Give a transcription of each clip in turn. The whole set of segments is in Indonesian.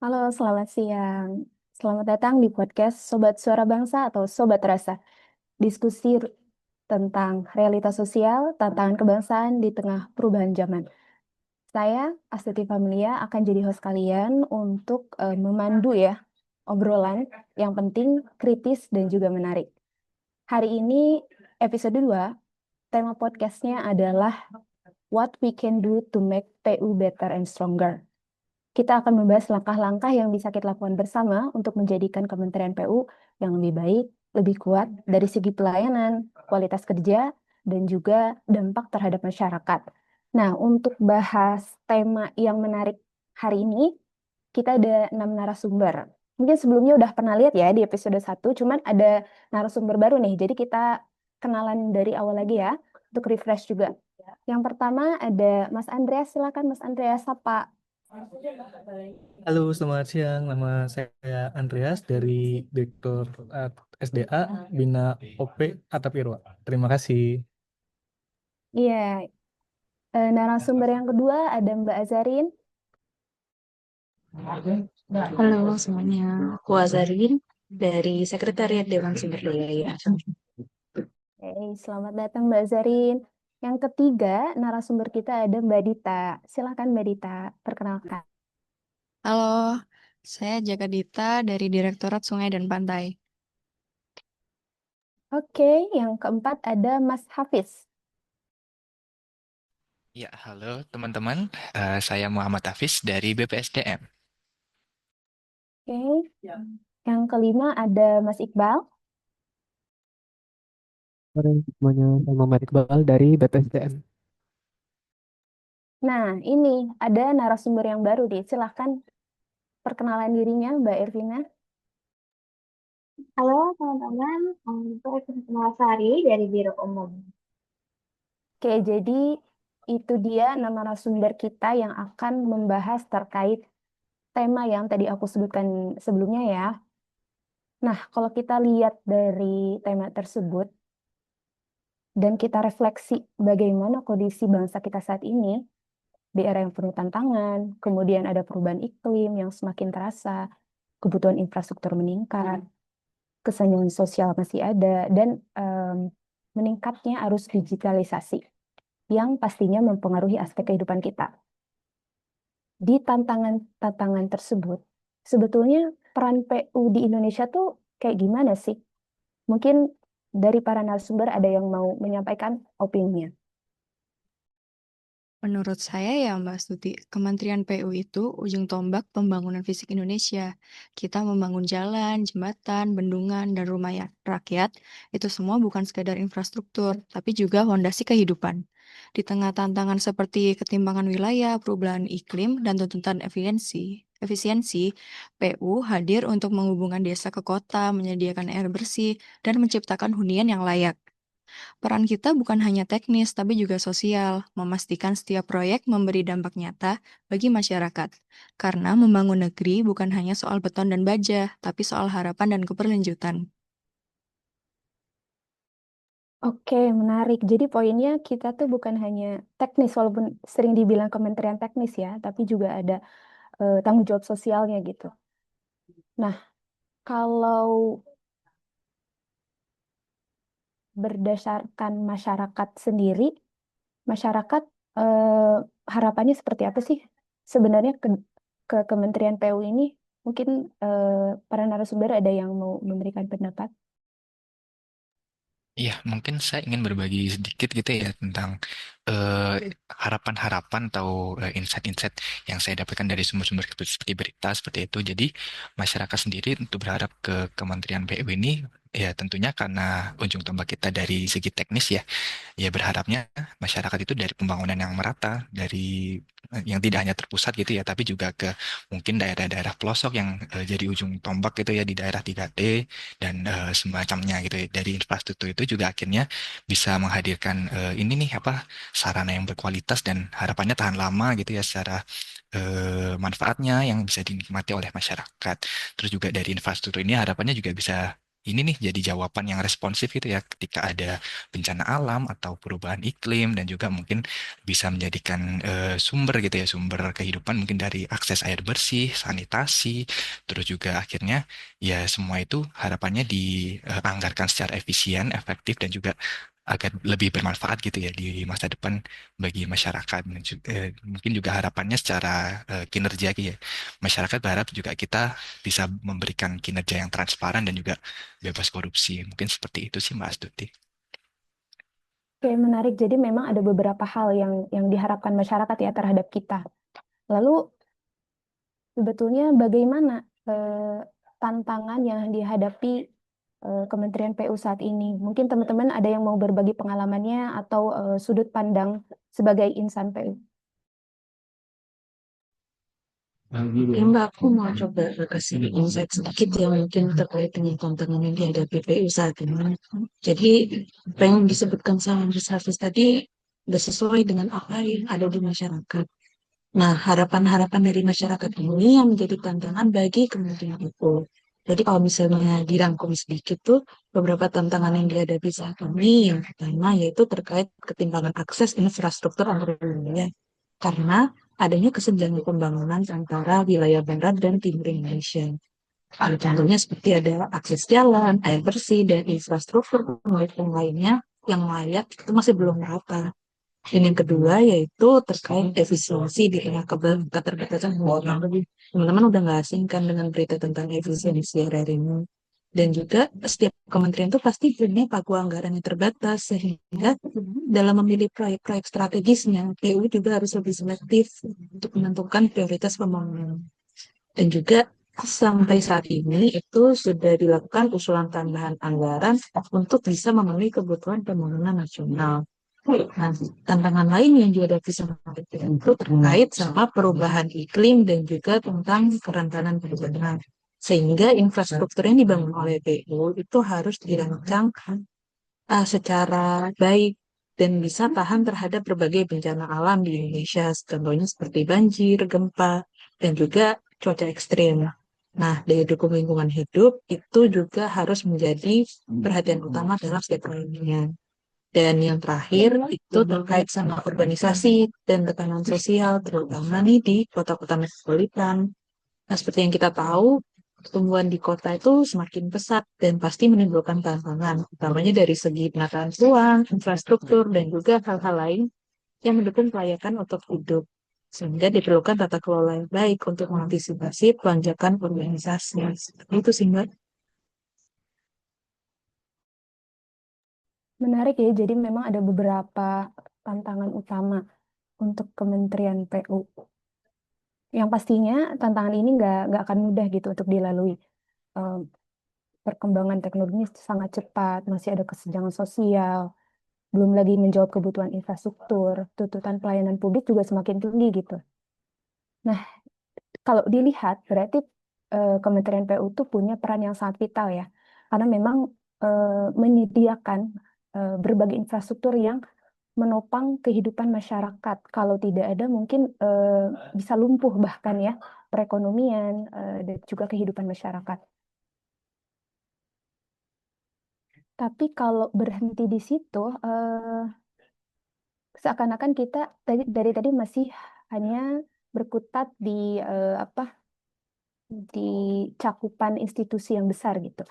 Halo, selamat siang. Selamat datang di podcast Sobat Suara Bangsa atau Sobat Rasa. Diskusi tentang realitas sosial, tantangan kebangsaan di tengah perubahan zaman. Saya, Astuti Familia, akan jadi host kalian untuk memandu ya obrolan yang penting, kritis, dan juga menarik. Hari ini episode 2, tema podcastnya adalah What We Can Do to Make PU Better and Stronger. Kita akan membahas langkah-langkah yang bisa kita lakukan bersama untuk menjadikan Kementerian PU yang lebih baik, lebih kuat dari segi pelayanan, kualitas kerja, dan juga dampak terhadap masyarakat. Nah, untuk bahas tema yang menarik hari ini, kita ada 6 narasumber. Mungkin sebelumnya udah pernah lihat ya di episode 1, cuman ada narasumber baru nih. Jadi kita kenalan dari awal lagi ya, untuk refresh juga. Yang pertama ada Mas Andreas, silakan Mas Andreas, sapa. Halo, selamat siang. Nama saya Andreas dari Direktur SDA Bina OP Atap Irwa. Terima kasih. Iya, narasumber yang kedua ada Mbak Azarin. Halo semuanya, aku Azarin dari Sekretariat Dewan Sumber Daya. Selamat datang Mbak Azarin. Yang ketiga, narasumber kita ada Mbak Dita. Silakan Mbak Dita, perkenalkan. Halo, saya Jaka Dita dari Direktorat Sungai dan Pantai. Oke, yang keempat ada Mas Hafiz. Ya, halo teman-teman. Saya Muhammad Hafiz dari BPSDM. Oke, yang kelima ada Mas Iqbal. Sore semuanya, saya Muhammad Iqbal dari BPSDM. Nah, ini ada narasumber yang baru nih. Silahkan perkenalan dirinya Mbak Ervina. Halo teman-teman, saya Kristina Sari dari Biro Umum. Oke, jadi itu dia nama narasumber kita yang akan membahas terkait tema yang tadi aku sebutkan sebelumnya ya. Nah, kalau kita lihat dari tema tersebut dan kita refleksi bagaimana kondisi bangsa kita saat ini di era yang penuh tantangan, kemudian ada perubahan iklim yang semakin terasa, kebutuhan infrastruktur meningkat, kesenjangan sosial masih ada, dan meningkatnya arus digitalisasi yang pastinya mempengaruhi aspek kehidupan kita. Di tantangan-tantangan tersebut, sebetulnya peran PU di Indonesia tuh kayak gimana sih? Mungkin dari para narasumber ada yang mau menyampaikan opininya. Menurut saya ya Mbak Stuti, Kementerian PU itu ujung tombak pembangunan fisik Indonesia. Kita membangun jalan, jembatan, bendungan, dan rumah rakyat, itu semua bukan sekadar infrastruktur, tapi juga fondasi kehidupan. Di tengah tantangan seperti ketimpangan wilayah, perubahan iklim, dan tuntutan efisiensi, PU hadir untuk menghubungkan desa ke kota, menyediakan air bersih, dan menciptakan hunian yang layak. Peran kita bukan hanya teknis, tapi juga sosial, memastikan setiap proyek memberi dampak nyata bagi masyarakat. Karena membangun negeri bukan hanya soal beton dan baja, tapi soal harapan dan keberlanjutan. Oke, menarik. Jadi poinnya kita tuh bukan hanya teknis, walaupun sering dibilang kementerian teknis ya, tapi juga ada tanggung jawab sosialnya gitu. Nah, kalau berdasarkan masyarakat sendiri, masyarakat eh, harapannya seperti apa sih sebenarnya ke Kementerian PU ini? Mungkin para narasumber ada yang mau memberikan pendapat. Iya, mungkin saya ingin berbagi sedikit gitu ya tentang eh, harapan-harapan atau insight-insight yang saya dapatkan dari sumber-sumber seperti berita seperti itu. Jadi masyarakat sendiri untuk berharap ke Kementerian PU ini ya tentunya karena ujung tombak kita dari segi teknis ya. Ya berharapnya masyarakat itu dari pembangunan yang merata, dari yang tidak hanya terpusat gitu ya, tapi juga ke mungkin daerah-daerah pelosok yang jadi ujung tombak gitu ya di daerah 3T dan semacamnya gitu ya. Dari infrastruktur itu juga akhirnya bisa menghadirkan ini nih apa sarana yang berkualitas dan harapannya tahan lama gitu ya secara manfaatnya yang bisa dinikmati oleh masyarakat. Terus juga dari infrastruktur ini harapannya juga bisa ini nih jadi jawaban yang responsif gitu ya ketika ada bencana alam atau perubahan iklim dan juga mungkin bisa menjadikan sumber gitu ya, sumber kehidupan mungkin dari akses air bersih, sanitasi, terus juga akhirnya ya semua itu harapannya dianggarkan secara efisien, efektif dan juga agar lebih bermanfaat gitu ya di masa depan bagi masyarakat. Dan mungkin juga harapannya secara kinerja gitu ya. Masyarakat berharap juga kita bisa memberikan kinerja yang transparan dan juga bebas korupsi. Mungkin seperti itu sih Mbak Astuti. Oke, menarik. Jadi memang ada beberapa hal yang diharapkan masyarakat ya terhadap kita. Lalu sebetulnya bagaimana eh, tantangan yang dihadapi Kementerian PU saat ini? Mungkin teman-teman ada yang mau berbagi pengalamannya atau sudut pandang sebagai insan PU. Ya Mbak, aku mau coba kasih insight sedikit yang mungkin terkait dengan tantangan yang dihadapi PU saat ini. Jadi, apa yang disebutkan sama Mas Hafiz tadi udah sesuai dengan apa yang ada di masyarakat. Nah, harapan-harapan dari masyarakat ini yang menjadi tantangan bagi Kementerian itu. Jadi kalau misalnya dirangkum sedikit tuh, beberapa tantangan yang dihadapi saat ini, yang pertama yaitu terkait ketimpangan akses infrastruktur antar wilayah. Karena adanya kesenjangan pembangunan antara wilayah barat dan timur Indonesia. Contohnya seperti ada akses jalan, air bersih, dan infrastruktur maupun lainnya yang layak itu masih belum merata. Dan yang kedua yaitu terkait efisiensi di tengah keterbatasan orang. Teman-teman udah nggak asing kan dengan berita tentang efisiensi akhir ini. Dan juga setiap kementerian itu pasti punya pagu anggaran yang terbatas sehingga dalam memilih proyek-proyek strategisnya, PU juga harus lebih selektif untuk menentukan prioritas pembangunan. Dan juga sampai saat ini itu sudah dilakukan usulan tambahan anggaran untuk bisa memenuhi kebutuhan pembangunan nasional. Nah, tantangan lain yang dihadapi sama kita itu terkait sama perubahan iklim dan juga tentang kerentanan bencana. Sehingga infrastruktur yang dibangun oleh PU itu harus dirancang secara baik dan bisa tahan terhadap berbagai bencana alam di Indonesia, contohnya seperti banjir, gempa, dan juga cuaca ekstrim. Nah, daya dukung lingkungan hidup itu juga harus menjadi perhatian utama dalam setiap proyeknya. Dan yang terakhir itu terkait sama urbanisasi dan tekanan sosial, terutama nih di kota-kota metropolitan. Nah, seperti yang kita tahu, pertumbuhan di kota itu semakin pesat dan pasti menimbulkan tantangan, utamanya dari segi penataan ruang, infrastruktur, dan juga hal-hal lain yang mendukung kelayakan untuk hidup. Sehingga diperlukan tata kelola yang baik untuk mengantisipasi pelonjakan urbanisasi. Seperti itu sih, Mbak. Menarik ya, jadi memang ada beberapa tantangan utama untuk Kementerian PU. Yang pastinya tantangan ini nggak akan mudah gitu untuk dilalui. Eh, Perkembangan teknologi sangat cepat, masih ada kesenjangan sosial, belum lagi menjawab kebutuhan infrastruktur, tuntutan pelayanan publik juga semakin tinggi gitu. Nah, kalau dilihat berarti Kementerian PU itu punya peran yang sangat vital ya, karena memang menyediakan berbagai infrastruktur yang menopang kehidupan masyarakat. Kalau tidak ada mungkin bisa lumpuh bahkan ya perekonomian dan juga kehidupan masyarakat. Tapi kalau berhenti di situ, seakan-akan kita dari tadi masih hanya berkutat di apa di cakupan institusi yang besar gitu.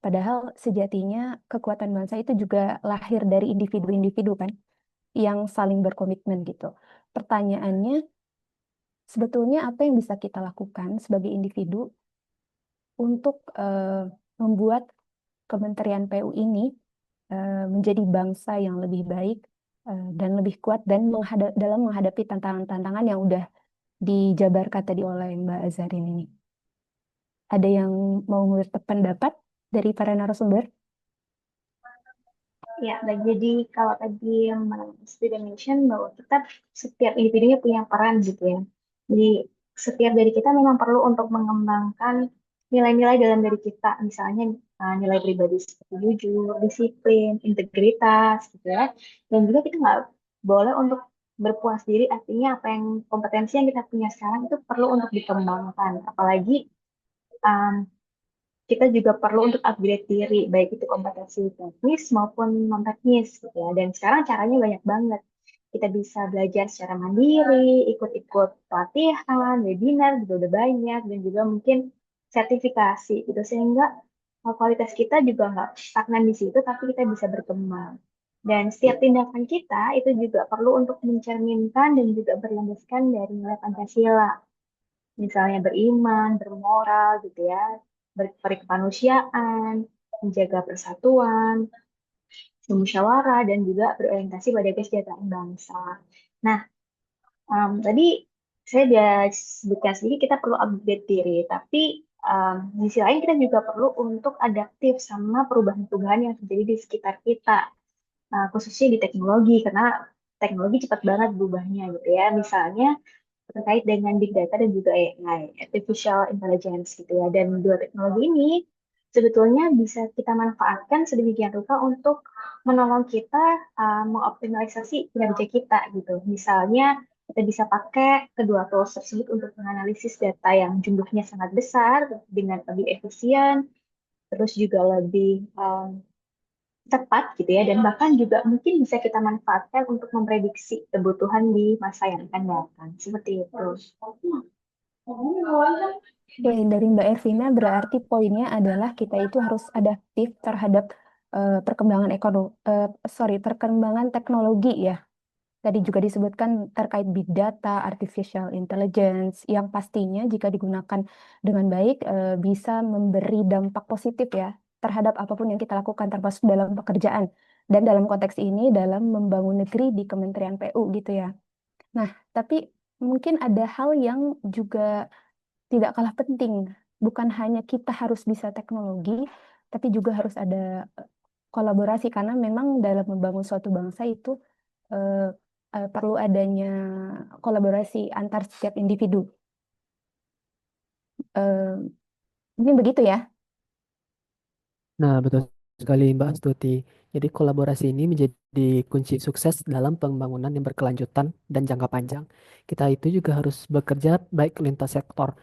Padahal sejatinya kekuatan bangsa itu juga lahir dari individu-individu kan yang saling berkomitmen gitu. Pertanyaannya, sebetulnya apa yang bisa kita lakukan sebagai individu untuk membuat Kementerian PU ini menjadi bangsa yang lebih baik dan lebih kuat dan dalam menghadapi tantangan-tantangan yang udah dijabarkan tadi oleh Mbak Azarin ini. Ada yang mau berpendapat dari para narasumber? Ya, baik. Jadi kalau tadi Mbak sudah mention bahwa kita setiap individunya punya peran gitu ya. Jadi setiap dari kita memang perlu untuk mengembangkan nilai-nilai dalam diri kita, misalnya nilai pribadi seperti jujur, disiplin, integritas, gitu ya. Dan juga kita nggak boleh untuk berpuas diri, artinya apa yang kompetensi yang kita punya sekarang itu perlu untuk dikembangkan. Apalagi um, kita juga perlu untuk upgrade diri, baik itu kompetensi teknis maupun non-teknis gitu ya. Dan sekarang caranya banyak banget. Kita bisa belajar secara mandiri, ikut-ikut pelatihan, webinar juga udah banyak, dan juga mungkin sertifikasi gitu. Sehingga kualitas kita juga nggak stagnan di situ, tapi kita bisa berkembang. Dan setiap tindakan kita itu juga perlu untuk mencerminkan dan juga berlandaskan dari nilai Pancasila. Misalnya beriman, bermoral gitu ya, berkemanusiaan, menjaga persatuan, bermusyawarah, dan juga berorientasi pada kesejahteraan bangsa. Nah, tadi saya udah sebutkan sedikit kita perlu upgrade diri, tapi di sisi lain kita juga perlu untuk adaptif sama perubahan-perubahan yang terjadi di sekitar kita, khususnya di teknologi, karena teknologi cepat banget berubahnya gitu ya. Misalnya terkait dengan big data dan juga AI, artificial intelligence gitu ya. Dan dua teknologi ini sebetulnya bisa kita manfaatkan sedemikian rupa untuk menolong kita mengoptimalisasi kinerja kita gitu. Misalnya kita bisa pakai kedua tools tersebut untuk menganalisis data yang jumlahnya sangat besar dengan lebih efisien, terus juga lebih tepat gitu ya, dan bahkan juga mungkin bisa kita manfaatkan untuk memprediksi kebutuhan di masa yang akan datang. Seperti itu. Oke, dari Mbak Ervina berarti poinnya adalah kita itu harus adaptif terhadap perkembangan perkembangan teknologi ya. Tadi juga disebutkan terkait big data, artificial intelligence, yang pastinya jika digunakan dengan baik bisa memberi dampak positif ya terhadap apapun yang kita lakukan, termasuk dalam pekerjaan. Dan dalam konteks ini dalam membangun negeri di Kementerian PU gitu ya. Nah, tapi mungkin ada hal yang juga tidak kalah penting. Bukan hanya kita harus bisa teknologi, tapi juga harus ada kolaborasi karena memang dalam membangun suatu bangsa itu eh, perlu adanya kolaborasi antar setiap individu. Eh, Mungkin begitu ya. Nah, betul sekali Mbak Astuti. Jadi kolaborasi ini menjadi kunci sukses dalam pembangunan yang berkelanjutan dan jangka panjang. Kita itu juga harus bekerja baik lintas sektor.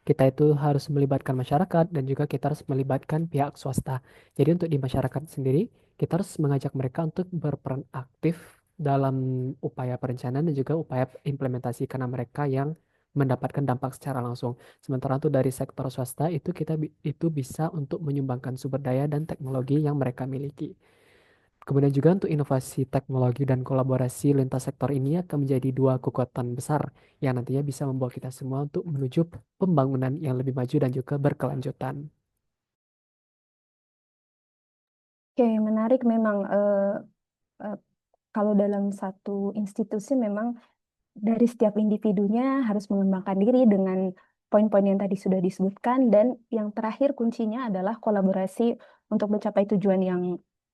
Kita itu harus melibatkan masyarakat dan juga kita harus melibatkan pihak swasta. Jadi untuk di masyarakat sendiri, kita harus mengajak mereka untuk berperan aktif dalam upaya perencanaan dan juga upaya implementasi karena mereka yang mendapatkan dampak secara langsung. Sementara untuk dari sektor swasta itu itu bisa untuk menyumbangkan sumber daya dan teknologi yang mereka miliki. Kemudian juga untuk inovasi teknologi dan kolaborasi lintas sektor ini akan menjadi dua kekuatan besar yang nantinya bisa membawa kita semua untuk menuju pembangunan yang lebih maju dan juga berkelanjutan. Oke, menarik memang eh, kalau dalam satu institusi memang dari setiap individunya harus mengembangkan diri dengan poin-poin yang tadi sudah disebutkan dan yang terakhir kuncinya adalah kolaborasi untuk mencapai tujuan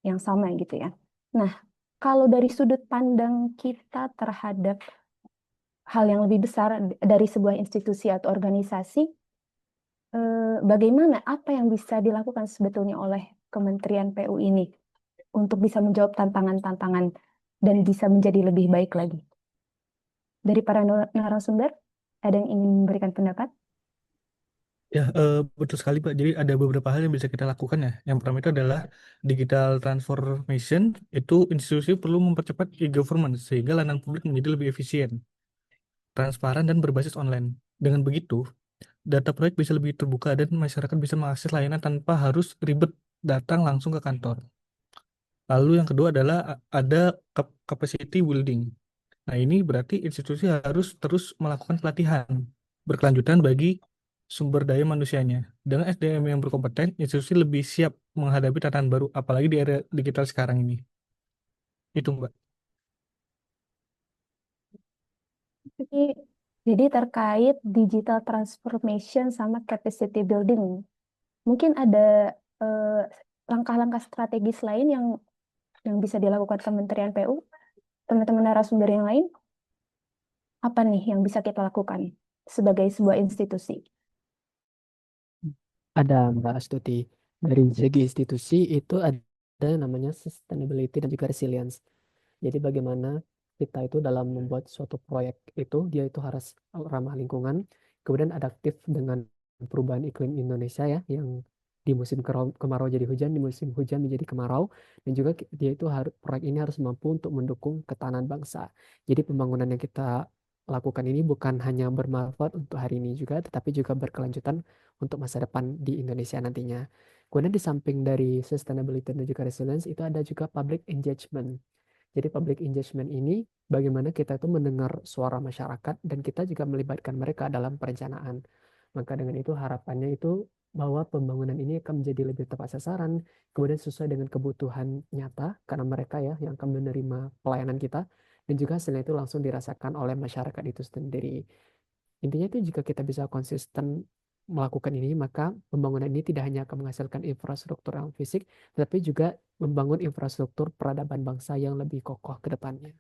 yang sama gitu ya. Nah, kalau dari sudut pandang kita terhadap hal yang lebih besar dari sebuah institusi atau organisasi, bagaimana apa yang bisa dilakukan sebetulnya oleh Kementerian PU ini untuk bisa menjawab tantangan-tantangan dan bisa menjadi lebih baik lagi? Dari para narasumber, ada yang ingin memberikan pendapat? Ya, betul sekali Pak. Jadi ada beberapa hal yang bisa kita lakukan ya. Yang pertama itu adalah digital transformation. Itu institusi perlu mempercepat e-government sehingga layanan publik menjadi lebih efisien, transparan, dan berbasis online. Dengan begitu, data proyek bisa lebih terbuka dan masyarakat bisa mengakses layanan tanpa harus ribet datang langsung ke kantor. Lalu yang kedua adalah ada capacity building. Nah, ini berarti institusi harus terus melakukan pelatihan berkelanjutan bagi sumber daya manusianya. Dengan SDM yang berkompeten, institusi lebih siap menghadapi tantangan baru, apalagi di era digital sekarang ini. Itu, Mbak. Jadi, jadi terkait digital transformation sama capacity building, mungkin ada eh, langkah-langkah strategis lain yang bisa dilakukan Kementerian PU, teman-teman narasumber yang lain, apa nih yang bisa kita lakukan sebagai sebuah institusi? Ada Mbak Astuti. Dari segi institusi itu ada yang namanya sustainability dan juga resilience. Jadi bagaimana kita itu dalam membuat suatu proyek itu dia itu harus ramah lingkungan, kemudian adaptif dengan perubahan iklim Indonesia ya yang di musim kemarau jadi hujan, di musim hujan menjadi kemarau, dan juga dia itu proyek ini harus mampu untuk mendukung ketahanan bangsa. Jadi pembangunan yang kita lakukan ini bukan hanya bermanfaat untuk hari ini juga, tetapi juga berkelanjutan untuk masa depan di Indonesia nantinya. Kemudian di samping dari sustainability dan juga resilience itu ada juga public engagement. Jadi public engagement ini bagaimana kita itu mendengar suara masyarakat dan kita juga melibatkan mereka dalam perencanaan. Maka dengan itu harapannya itu bahwa pembangunan ini akan menjadi lebih tepat sasaran, kemudian sesuai dengan kebutuhan nyata karena mereka ya yang akan menerima pelayanan kita, dan juga hasilnya itu langsung dirasakan oleh masyarakat itu sendiri. Intinya itu jika kita bisa konsisten melakukan ini, maka pembangunan ini tidak hanya akan menghasilkan infrastruktur yang fisik, tetapi juga membangun infrastruktur peradaban bangsa yang lebih kokoh ke depannya.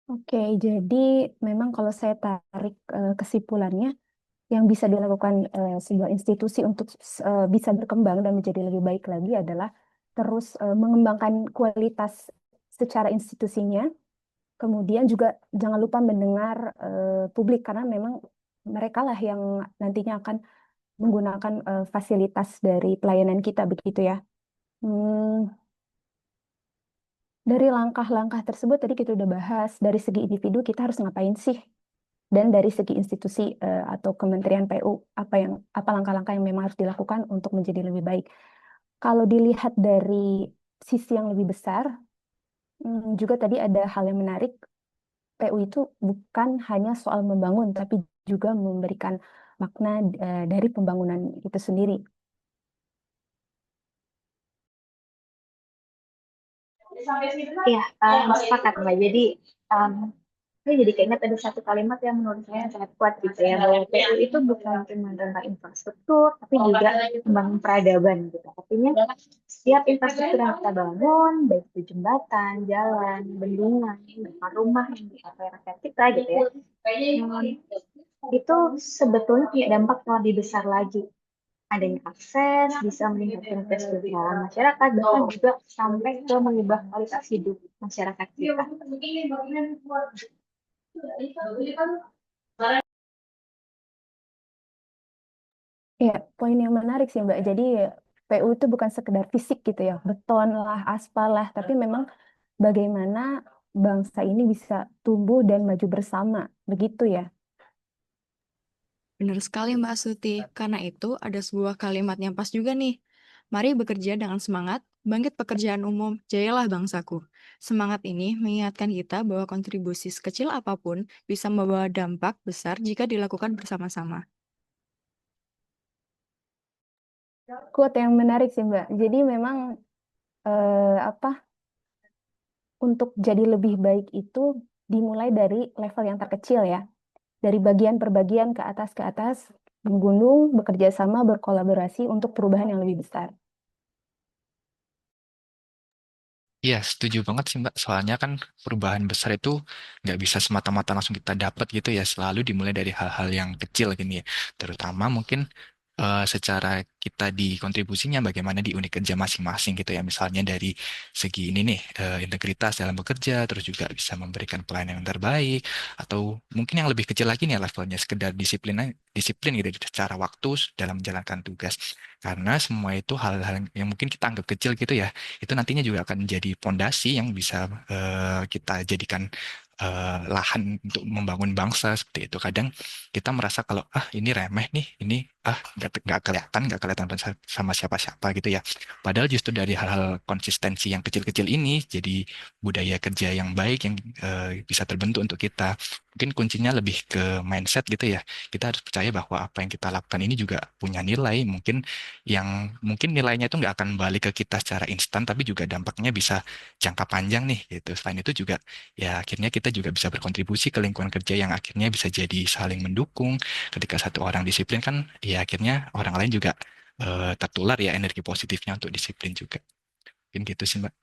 Oke, jadi memang kalau saya tarik kesimpulannya, yang bisa dilakukan sebuah institusi untuk bisa berkembang dan menjadi lebih baik lagi adalah terus mengembangkan kualitas secara institusinya, kemudian juga jangan lupa mendengar publik karena memang mereka lah yang nantinya akan menggunakan fasilitas dari pelayanan kita begitu ya. Dari langkah-langkah tersebut tadi kita udah bahas dari segi individu kita harus ngapain sih, dan dari segi institusi atau Kementerian PU apa langkah-langkah yang memang harus dilakukan untuk menjadi lebih baik. Kalau dilihat dari sisi yang lebih besar, juga tadi ada hal yang menarik. PU itu bukan hanya soal membangun, tapi juga memberikan makna dari pembangunan itu sendiri. Iya, sepakat Mbak. Jadi saya jadi keinget ada satu kalimat yang menurut saya sangat kuat gitu ya, bahwa PU itu bukan cuma tentang infrastruktur, tapi juga membangun peradaban gitu. Artinya setiap infrastruktur yang kita bangun, baik itu jembatan, jalan, bendungan, bahkan rumah yang dipakai rakyat kita gitu ya, itu sebetulnya punya dampak yang lebih besar lagi. Adanya akses bisa meningkatkan kesejahteraan masyarakat, bahkan juga sampai ke mengubah kualitas hidup masyarakat kita. Ya, poin yang menarik sih Mbak. Jadi PU itu bukan sekedar fisik gitu ya, beton lah, aspal lah, tapi memang bagaimana bangsa ini bisa tumbuh dan maju bersama, begitu ya. Benar sekali Mbak Astuti, karena itu ada sebuah kalimat yang pas juga nih. Mari bekerja dengan semangat, bangkit pekerjaan umum, jayalah bangsaku. Semangat ini mengingatkan kita bahwa kontribusi sekecil apapun bisa membawa dampak besar jika dilakukan bersama-sama. Quote yang menarik sih Mbak. Jadi memang untuk jadi lebih baik itu dimulai dari level yang terkecil ya. Dari bagian per bagian ke atas, menggunung, bekerja sama, berkolaborasi untuk perubahan yang lebih besar. Iya, setuju banget sih Mbak. Soalnya kan perubahan besar itu nggak bisa semata-mata langsung kita dapat gitu ya. Selalu dimulai dari hal-hal yang kecil gini ya. Terutama mungkin secara kita di kontribusinya bagaimana di unit kerja masing-masing gitu ya. Misalnya dari segi ini nih, integritas dalam bekerja, terus juga bisa memberikan pelayanan yang terbaik, atau mungkin yang lebih kecil lagi nih levelnya sekedar disiplin gitu secara waktu dalam menjalankan tugas. Karena semua itu hal-hal yang mungkin kita anggap kecil gitu ya, itu nantinya juga akan menjadi pondasi yang bisa kita jadikan lahan untuk membangun bangsa seperti itu. Kadang kita merasa kalau ini remeh nih, ini nggak kelihatan sama siapa-siapa gitu ya. Padahal justru dari hal-hal konsistensi yang kecil-kecil ini jadi budaya kerja yang baik yang bisa terbentuk untuk kita. Mungkin kuncinya lebih ke mindset gitu ya. Kita harus percaya bahwa apa yang kita lakukan ini juga punya nilai. Mungkin nilainya itu nggak akan balik ke kita secara instan, tapi juga dampaknya bisa jangka panjang nih gitu. Selain itu juga ya akhirnya kita juga bisa berkontribusi ke lingkungan kerja yang akhirnya bisa jadi saling mendukung. Ketika satu orang disiplin kan ya akhirnya orang lain juga tertular ya energi positifnya untuk disiplin juga. Mungkin gitu sih Mbak.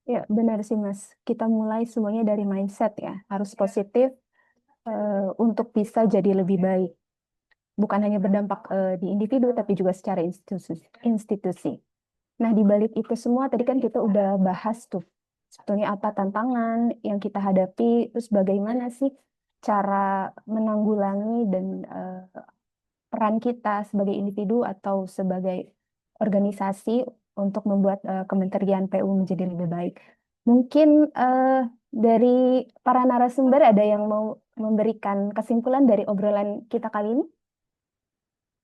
Ya, benar sih Mas. Kita mulai semuanya dari mindset ya. Harus positif untuk bisa jadi lebih baik. Bukan hanya berdampak di individu, tapi juga secara institusi. Nah, di balik itu semua tadi kan kita udah bahas tuh sebetulnya apa tantangan yang kita hadapi, terus bagaimana sih cara menanggulangi dan peran kita sebagai individu atau sebagai organisasi untuk membuat Kementerian PU menjadi lebih baik. Mungkin dari para narasumber ada yang mau memberikan kesimpulan dari obrolan kita kali ini?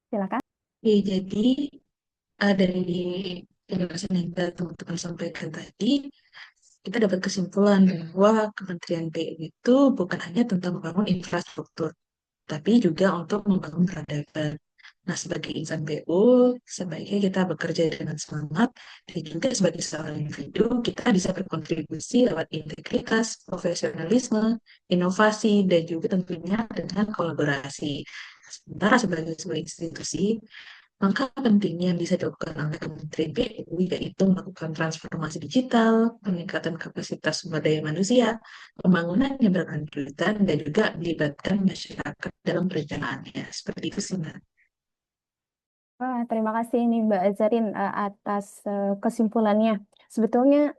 Silakan. Oke, jadi dari penjelasan yang teman-teman sampaikan tadi, kita dapat kesimpulan bahwa Kementerian PU itu bukan hanya tentang membangun infrastruktur, tapi juga untuk membangun peradaban. Nah, sebagai insan PU, sebaiknya kita bekerja dengan semangat dan juga sebagai seorang individu, kita bisa berkontribusi lewat integritas, profesionalisme, inovasi, dan juga tentunya dengan kolaborasi. Sementara sebagai sebuah institusi, maka pentingnya yang bisa dilakukan oleh Kementerian PU yaitu melakukan transformasi digital, peningkatan kapasitas sumber daya manusia, pembangunan yang berkelanjutan, dan juga melibatkan masyarakat dalam perencanaannya. Seperti itu sih, Mbak. Terima kasih nih Mbak Azarin atas kesimpulannya. Sebetulnya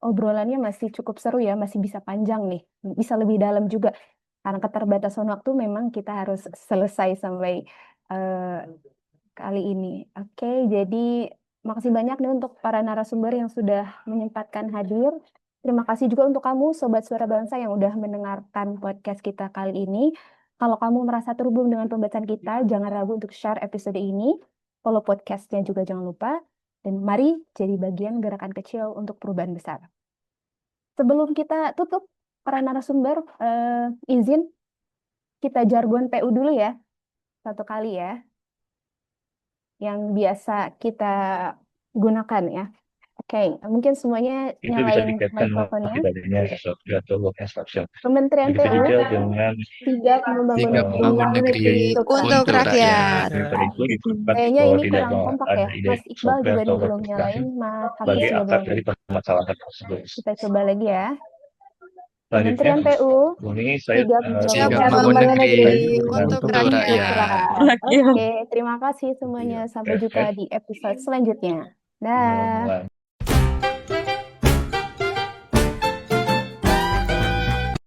obrolannya masih cukup seru ya, masih bisa panjang nih, bisa lebih dalam juga. Karena keterbatasan waktu memang kita harus selesai sampai kali ini. Oke, jadi makasih banyak nih untuk para narasumber yang sudah menyempatkan hadir. Terima kasih juga untuk kamu, Sobat Suara Bangsa yang udah mendengarkan podcast kita kali ini. Kalau kamu merasa terhubung dengan pembahasan kita, jangan ragu untuk share episode ini. Follow podcastnya juga jangan lupa. Dan mari jadi bagian gerakan kecil untuk perubahan besar. Sebelum kita tutup, para narasumber, izin kita jargon PU dulu ya. Satu kali ya. Yang biasa kita gunakan ya. Oke, mungkin semuanya Itu bisa nyalain dikaitkan mikrofonnya. adanya suatu work instruction. Kementerian Begitu PU juga dengan sigap membangun Sigap membangun negeri untuk rakyat. filter itu ditetapkan Kayaknya bahwa ini tidak kurang kompak ada ya. ide Mas Iqbal software juga atau nih work belum instruction nyalain. Mas Hafiz sebagai juga akar belum. dari permasalahan tersebut. Kita coba lagi ya. Selanjutnya, Kementerian PU ini saya sigap Sigap membangun membangun negeri negeri untuk untuk rakyat. rakyat. Oke, terima kasih semuanya. Sampai jumpa di episode selanjutnya. Dah. mulai